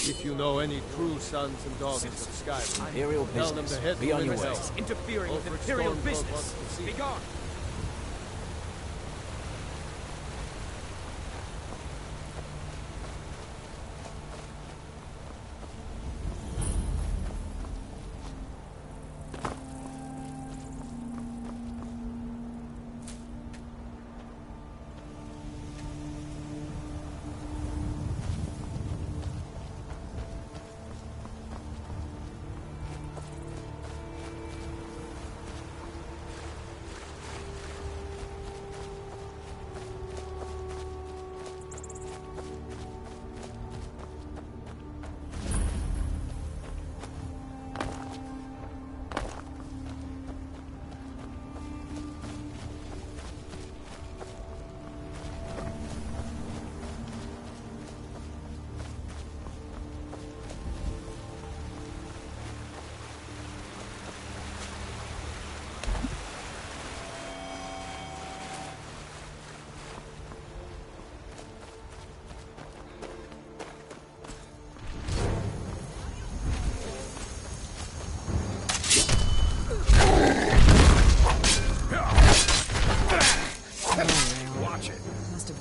If you know any true sons and daughters of Skyrim, Imperial tell them to business. head Be on your way. Interfering with Ulfric Imperial Stormcloak business. wants to see Be you. gone.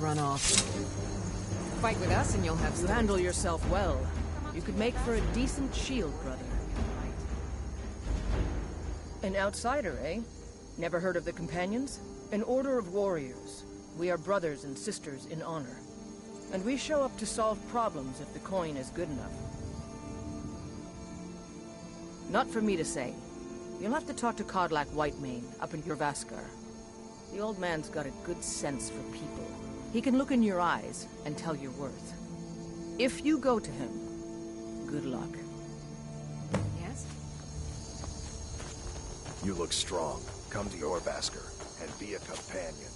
Run off. Fight with us and you'll have You handle yourself well. You could make for a decent shield, brother. An outsider, eh? Never heard of the Companions? An order of warriors. We are brothers and sisters in honor. And we show up to solve problems if the coin is good enough. Not for me to say. You'll have to talk to Kodlak Whitemane up in Jorvaskar. The old man's got a good sense for people. He can look in your eyes and tell your worth. If you go to him, good luck. Yes? You look strong. Come to Jorvaskar and be a companion.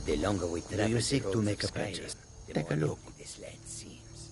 The longer we travel, Do you seek the to roads make of a purchase? Skyrim, the Take a more look. empty this land seems.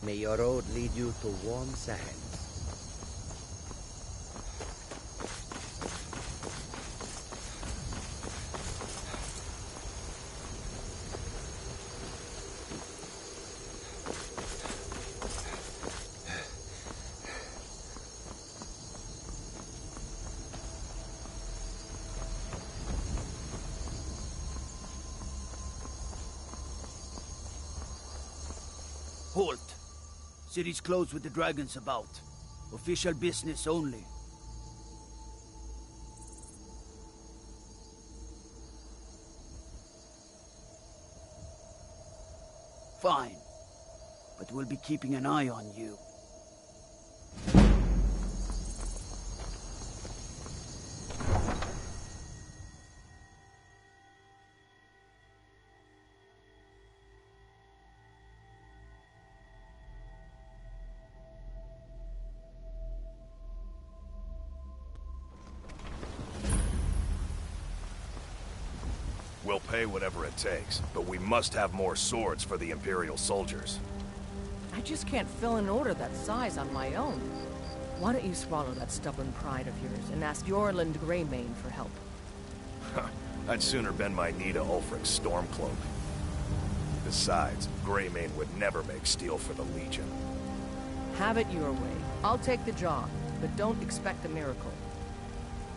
May your road lead you to warm sands. Halt. City's closed with the dragons about. Official business only. Fine. but we'll be keeping an eye on you. We'll pay whatever it takes, but we must have more swords for the Imperial soldiers. I just can't fill an order that size on my own. Why don't you swallow that stubborn pride of yours and ask Yorland Greymane for help? I'd sooner bend my knee to Ulfric's Stormcloak. Besides, Greymane would never make steel for the Legion. Have it your way. I'll take the job, but don't expect a miracle.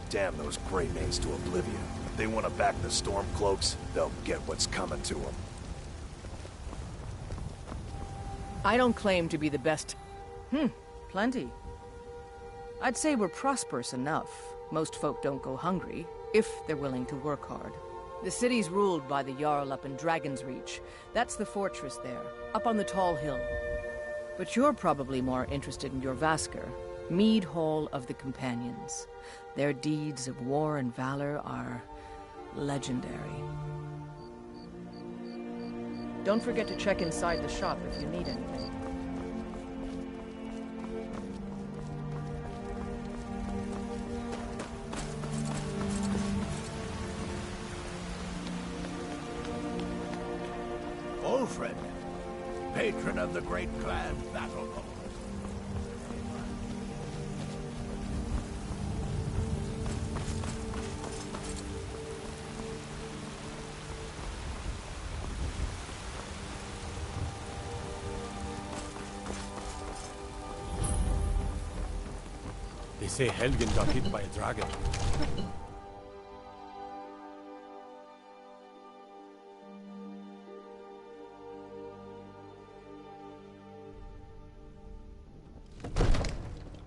Damn those Greymanes to oblivion. If they want to back the Stormcloaks, they'll get what's coming to them. I don't claim to be the best. Plenty. I'd say we're prosperous enough. Most folk don't go hungry, if they're willing to work hard. The city's ruled by the Jarl up in Dragon's Reach. That's the fortress there, up on the tall hill. But you're probably more interested in your Vasker, Mead Hall of the Companions. Their deeds of war and valor are legendary. Don't forget to check inside the shop if you need anything. Ulfred, patron of the great clan Battlehold. They say Helgen got hit by a dragon.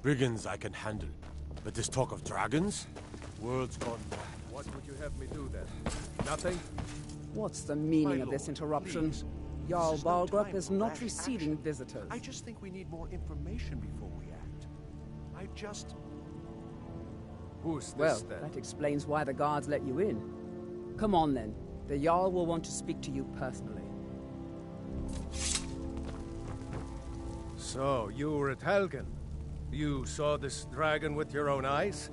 Brigands I can handle, but this talk of dragons? World's gone mad. What would you have me do then? Nothing? What's the meaning My of this lord, interruption? please. Jarl This is no Balgrup time is for not rash receiving action. visitors. I just think we need more information before we act. Who's this Well, then? that explains why the guards let you in. Come on then. The Jarl will want to speak to you personally. So, you were at Helgen. You saw this dragon with your own eyes?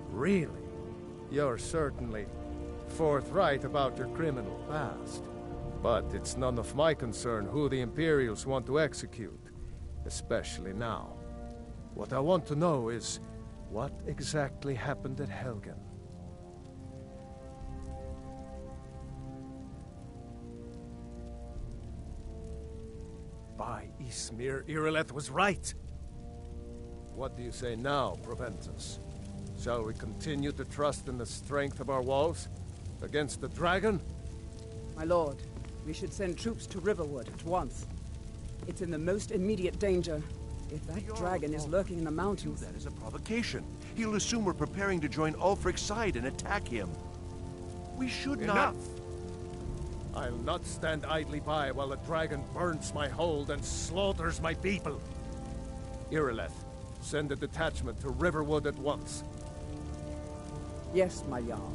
Really? You're certainly forthright about your criminal past. But it's none of my concern who the Imperials want to execute, especially now. What I want to know is, what exactly happened at Helgen? By Ysmir, Irileth was right. What do you say now, Proventus? Shall we continue to trust in the strength of our walls? Against the dragon? My lord, we should send troops to Riverwood at once. It's in the most immediate danger. If that dragon is lurking in the mountains... That is a provocation. He'll assume we're preparing to join Ulfric's side and attack him. We should not... Enough! I'll not stand idly by while the dragon burns my hold and slaughters my people. Irileth, send a detachment to Riverwood at once. Yes, my Jarl.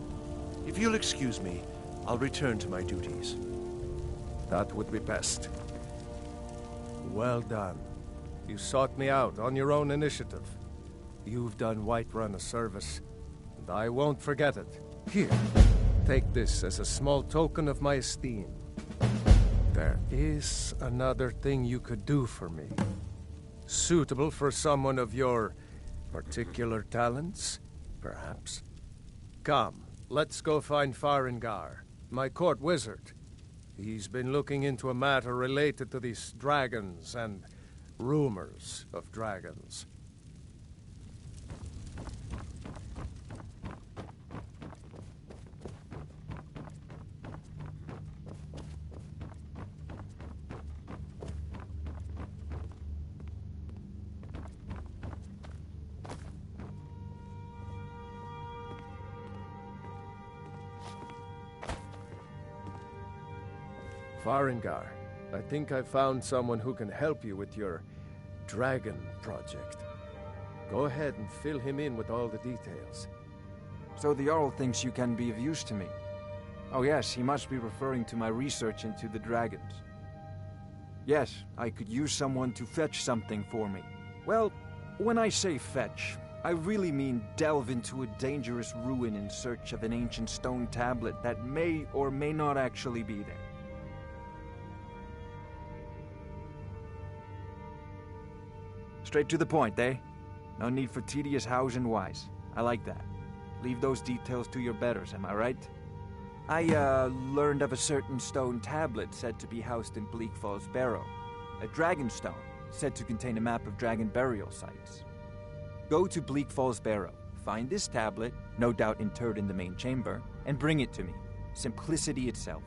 If you'll excuse me, I'll return to my duties. That would be best. Well done. You sought me out on your own initiative. You've done Whiterun a service, and I won't forget it. Here, take this as a small token of my esteem. There is another thing you could do for me. Suitable for someone of your particular talents, perhaps. Come, let's go find Farengar, my court wizard. He's been looking into a matter related to these dragons and rumors of dragons. Farengar, I think I found someone who can help you with your dragon project. Go ahead and fill him in with all the details. So the Jarl thinks you can be of use to me. Oh yes, he must be referring to my research into the dragons. Yes, I could use someone to fetch something for me. Well, when I say fetch, I really mean delve into a dangerous ruin in search of an ancient stone tablet that may or may not actually be there. Straight to the point, eh? No need for tedious hows and whys. I like that. Leave those details to your betters, am I right? I, learned of a certain stone tablet said to be housed in Bleak Falls Barrow. A dragon stone, said to contain a map of dragon burial sites. Go to Bleak Falls Barrow, find this tablet, no doubt interred in the main chamber, and bring it to me. Simplicity itself.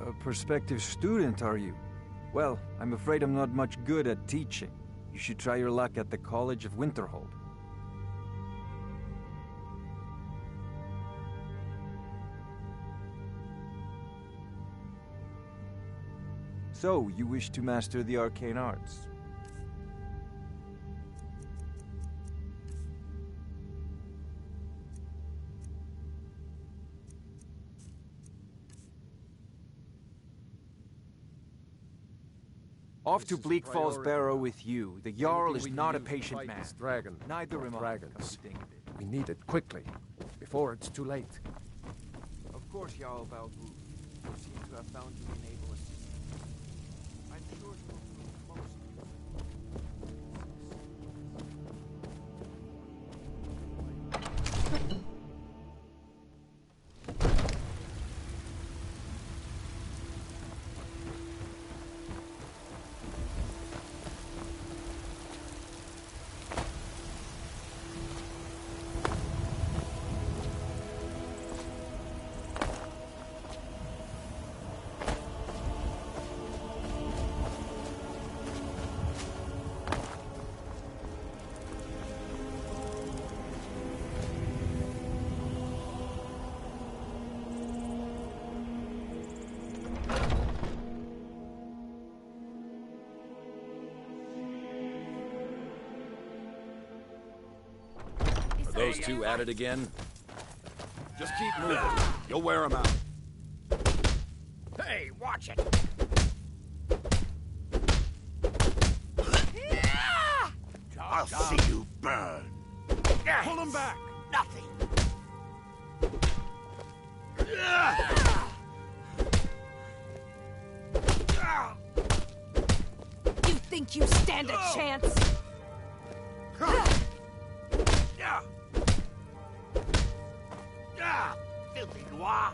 A prospective student, are you? Well, I'm afraid I'm not much good at teaching. You should try your luck at the College of Winterhold. So, you wish to master the arcane arts? Off to Bleak Falls Barrow with you. The Jarl is not a patient man. Dragon. Neither am I. Dragons. We need it quickly, before it's too late. Of course, Jarl Balgruuf. You seem to have found you enable us. I'm sure you will prove most. Those two at it again? Just keep moving. You'll wear them out. Hey, watch it! I'll see you burn. Pull them back! Nothing! You think you stand a chance? Filthy noir!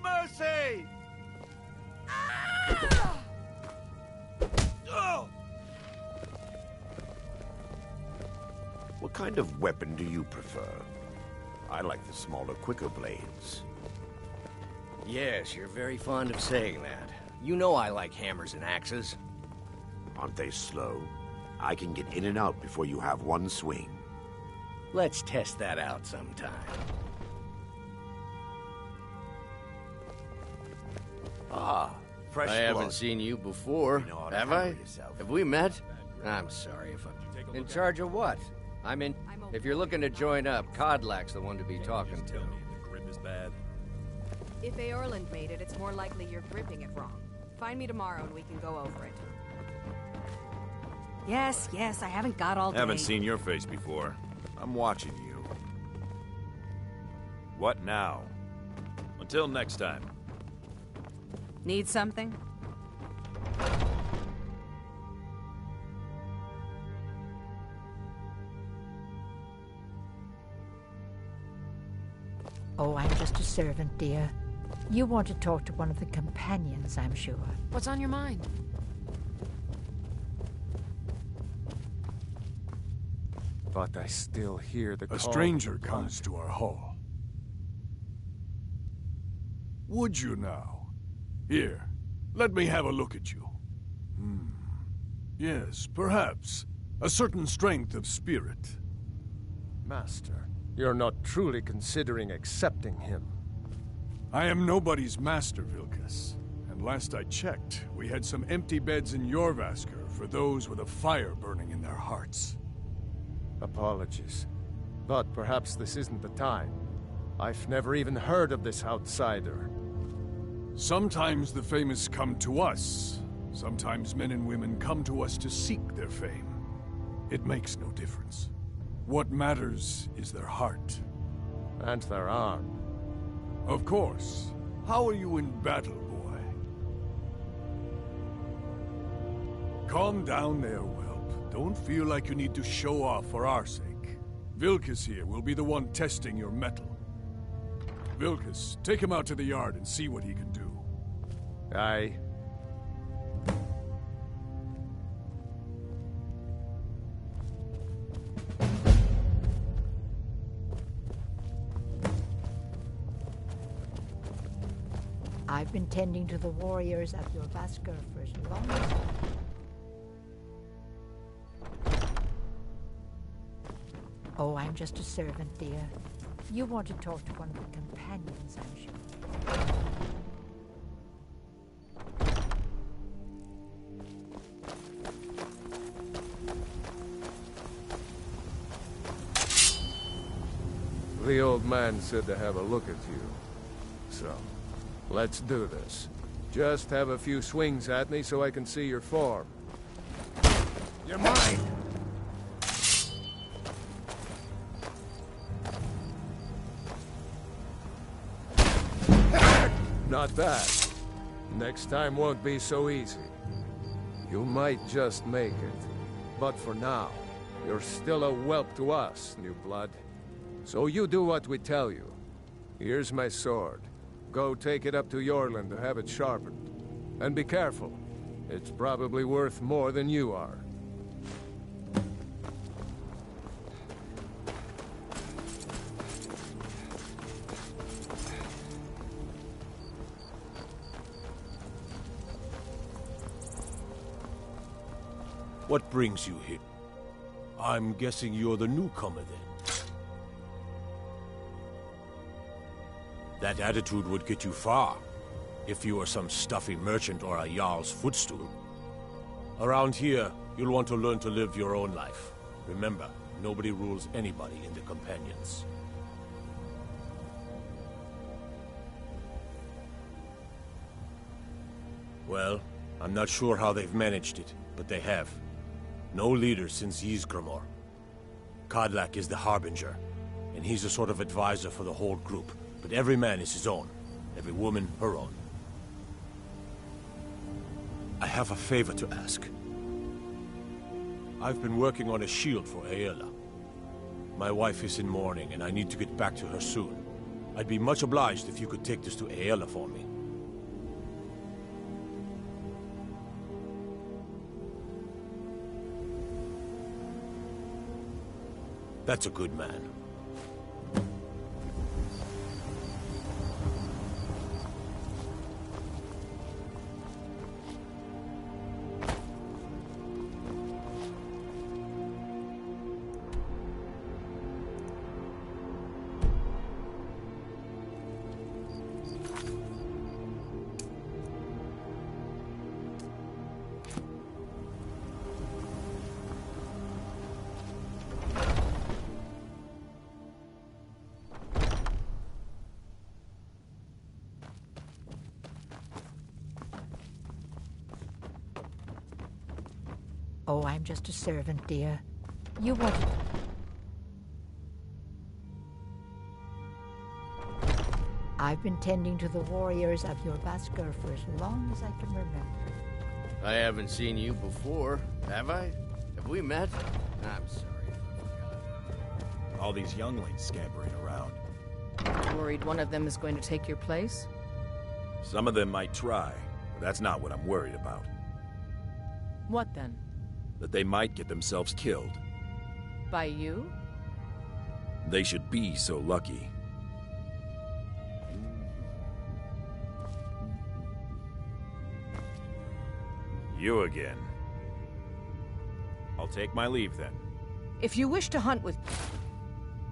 Mercy! What kind of weapon do you prefer? I like the smaller, quicker blades. Yes, you're very fond of saying that. You know I like hammers and axes. Aren't they slow? I can get in and out before you have one swing. Let's test that out sometime. Ah, fresh I haven't blood. seen you before, You know how to have I? handle yourself. Have we met? I'm sorry if I'm... In charge of what? I'm in... If you're looking to join up, Kodlak's the one to be talking to. The grip is bad. If Aorland made it, it's more likely you're gripping it wrong. Find me tomorrow and we can go over it. Yes, I haven't got all day. Haven't seen your face before. I'm watching you. What now? Until next time. Need something? Oh, I'm just a servant, dear. You want to talk to one of the companions, I'm sure. What's on your mind? But I still hear the call. A stranger comes to our hall. Would you now? Here, let me have a look at you. Yes, perhaps. A certain strength of spirit. Master, you're not truly considering accepting him. I am nobody's master, Vilkas. And last I checked, we had some empty beds in Jorvaskr for those with a fire burning in their hearts. Apologies. But perhaps this isn't the time. I've never even heard of this outsider. Sometimes the famous come to us. Sometimes men and women come to us to seek their fame. It makes no difference. What matters is their heart. And their arm. Of course. How are you in battle, boy? Calm down there, whelp. Don't feel like you need to show off for our sake. Vilkas here will be the one testing your mettle. Vilkas, take him out to the yard and see what he can do. Aye. I've been tending to the warriors at Jorvaskr for as long as... Oh, I'm just a servant, dear. You want to talk to one of the companions, I'm sure. The old man said to have a look at you. So, let's do this. Just have a few swings at me so I can see your form. You're mine! Not bad. Next time won't be so easy. You might just make it. But for now, you're still a whelp to us, new blood. So you do what we tell you. Here's my sword. Go take it up to Yorland to have it sharpened. And be careful. It's probably worth more than you are. What brings you here? I'm guessing you're the newcomer then. That attitude would get you far, if you were some stuffy merchant or a Jarl's footstool. Around here, you'll want to learn to live your own life. Remember, nobody rules anybody in the Companions. Well, I'm not sure how they've managed it, but they have. No leader since Ysgramor. Kodlak is the Harbinger, and he's a sort of advisor for the whole group. But every man is his own. Every woman her own. I have a favor to ask. I've been working on a shield for Aela. My wife is in mourning, and I need to get back to her soon. I'd be much obliged if you could take this to Aela for me. That's a good man. Oh, I'm just a servant, dear. You wanted... I've been tending to the warriors of Jorvaskr for as long as I can remember. I haven't seen you before, have I? Have we met? I'm sorry if I forgot. All these younglings scampering around. Worried one of them is going to take your place? Some of them might try, but that's not what I'm worried about. What then? That they might get themselves killed. By you? They should be so lucky. You again. I'll take my leave then. If you wish to hunt with...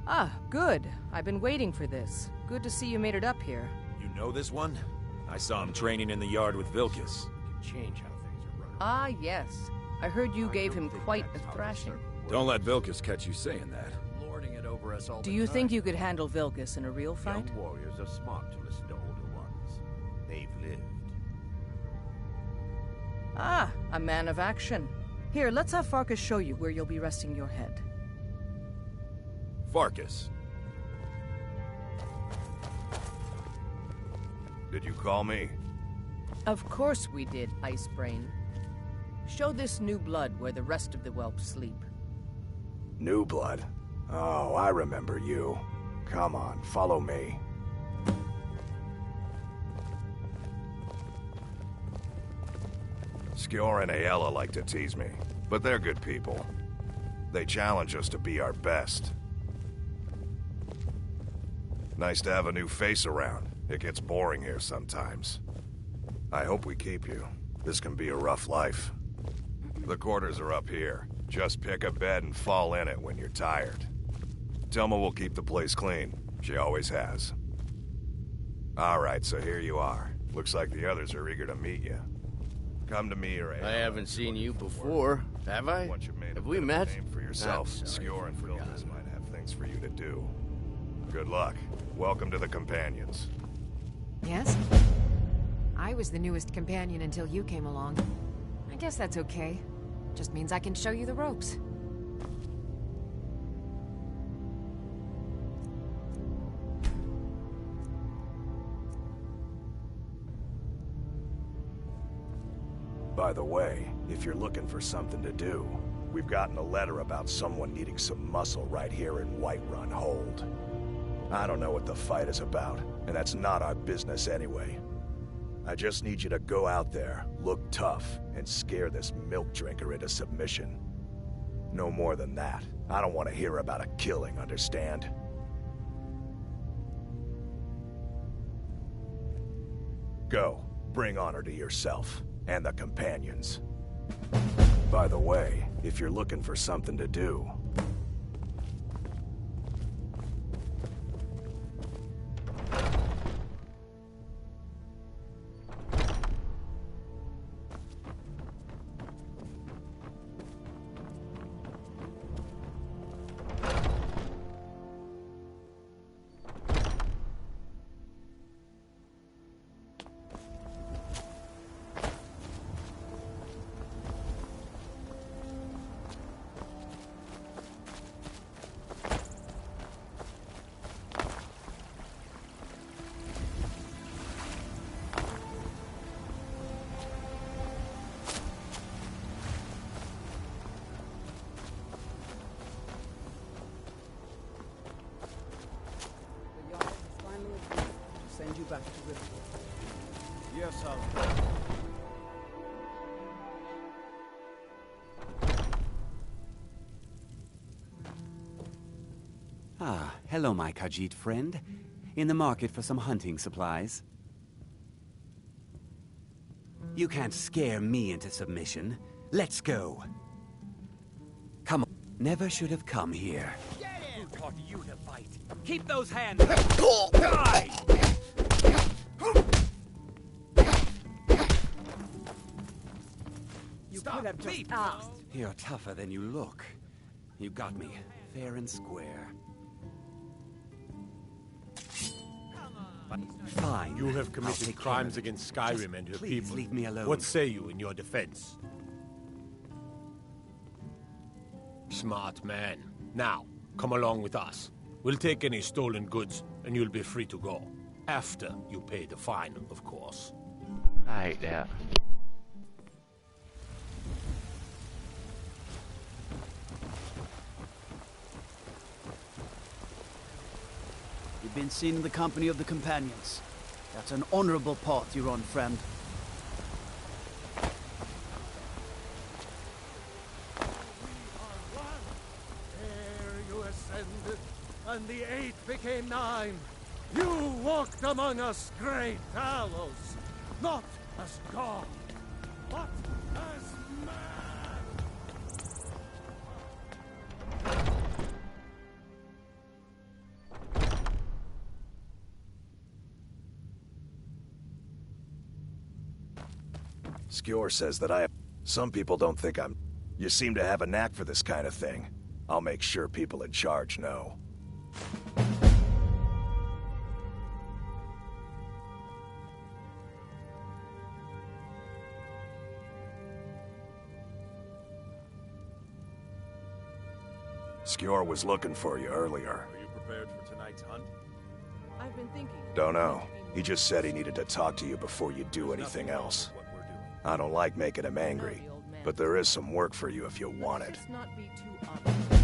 Ah, good. I've been waiting for this. Good to see you made it up here. You know this one? I saw him training in the yard with Vilkas. Change how things are run. Ah, yes. I heard you gave him quite a thrashing. Don't let Vilkas catch you saying that. Lording it over us all Do the you time. think you could handle Vilkas in a real fight? Young warriors are smart to listen to older ones. They've lived. Ah, a man of action. Here, let's have Farkas show you where you'll be resting your head. Farkas. Did you call me? Of course we did, Icebrain. Show this new blood where the rest of the whelps sleep. New blood? Oh, I remember you. Come on, follow me. Skyor and Ayala like to tease me, but they're good people. They challenge us to be our best. Nice to have a new face around. It gets boring here sometimes. I hope we keep you. This can be a rough life. The quarters are up here. Just pick a bed and fall in it when you're tired. Telma will keep the place clean. She always has. Alright, so here you are. Looks like the others are eager to meet you. Come to me or I haven't seen you before, have I? Once you've made Have a we bit of a met? name for yourself, Skyor and Vilkas might have things for you to do. Good luck. Welcome to the Companions. Yes? I was the newest companion until you came along. I guess that's okay. Just means I can show you the ropes. By the way, if you're looking for something to do, we've gotten a letter about someone needing some muscle right here in Whiterun Hold. I don't know what the fight is about, and that's not our business anyway. I just need you to go out there, look tough, and scare this milk drinker into submission. No more than that. I don't want to hear about a killing, understand? Go. Bring honor to yourself, and the Companions. By the way, if you're looking for something to do, Send you back to Riverwood. Yes, sir. Ah, hello, my Khajiit friend. In the market for some hunting supplies. You can't scare me into submission. Let's go. Come on. Never should have come here. Who taught you to fight? Keep those hands up! Die! You could have just asked. You're tougher than you look. You got me, fair and square. Fine. You have committed crimes against Skyrim and her please people. leave me alone. What say you in your defense? Smart man. Now, come along with us. We'll take any stolen goods, and you'll be free to go. After you pay the fine, of course. I hate that. You've been seen in the company of the Companions. That's an honorable path you're on, friend. You ascended, and the 8 became 9. You walked among us, great Talos, not as God, Skyor says that I have... Some people don't think I'm... You seem to have a knack for this kind of thing. I'll make sure people in charge know. Skyor was looking for you earlier. Are you prepared for tonight's hunt? I've been thinking... Don't know. He just said he needed to talk to you before you do anything else. I don't like making him angry, but there is some work for you if you want it. Let's not be too obvious.